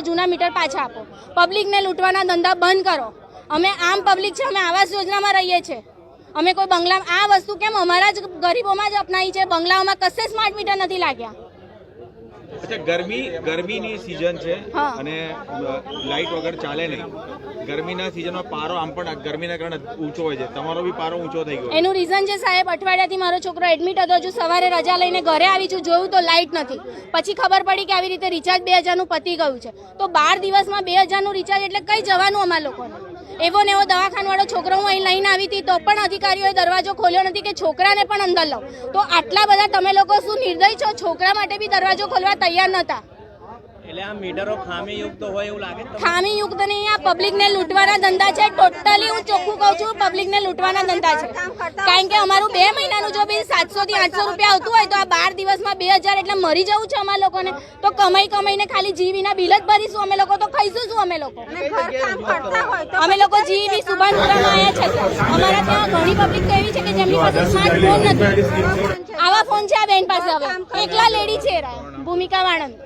જૂના મીટર પાછા આપો, પબ્લિકને લૂંટવાના ધંધા બંધ કરો. અમે આમ પબ્લિક છે, અમે આવાસ યોજનામાં રહીએ છીએ. અમે કોઈ બંગલા આ વસ્તુ કેમ અમારા જ ગરીબોમાં જ અપનાવી છે? બંગલાઓમાં કશે સ્માર્ટ મીટર નથી લાગ્યા. અચ્છા, ગરમીની સીઝન છે અને લાઇટ વગર ચાલે નહીં. ગરમીના સીઝનમાં પારો આમ પણ ગરમીના કારણે ઊંચો હોય છે, તમારો બી પારો ઊંચો થઈ ગયો. એનું રીઝન છે સાહેબ, અઠવાડિયાથી મારો છોકરો એડમિટ હતો, જો સવારે રજા લઈને ઘરે આવી છું, જોયું તો લાઇટ નથી. પછી ખબર પડી કે આવી રીતે રિચાર્જ 2000 નું પતી ગયું છે. તો 12 દિવસમાં 2000 નું રિચાર્જ એટલે કઈ જવાનું અમારા લોકોને? એવો ને એવો દવાખાનવાળો છોકરો હું અહીં લઈને આવી હતી તો પણ અધિકારીઓએ દરવાજો ખોલ્યો નથી કે છોકરાને પણ અંદર લો. તો આટલા બધા તમે લોકો શું નિર્દય છો? છોકરા માટે બી દરવાજો ખોલવા તૈયાર નતા. એટલે આ મીટરો ખામીયુક્ત હોય એવું લાગે? ખામીયુક્ત નહીં, આ પબ્લિકને લૂંટવાના ધંધા છે. ટોટલી હું ચોખ્ખું કહું છું, પબ્લિકને લૂંટવાના ધંધા છે. કારણ કે અમારું 2 મહિનાનું જો બિલ 700 થી 800 રૂપિયા આવતું હોય તો આ 12 દિવસમાં 2000 એટલે મરી જવું છે અમારા લોકોને. તો કમાઈને ખાલી જીવીના બિલ જ ભરીશું અમે લોકો, તો ખાઈશું શું અમે લોકો? અમે લોકો જીવી સુભાનપુરામાં આવ્યા છે. અમારા ત્યાં ઘણી પબ્લિક તો એવી છે કે જેમની પાસે સ્માર્ટ ફોન નથી. આવા ફોન છે આ બેન પાસે. હવે એકલા લેડી છે ભૂમિકા વાળંદ.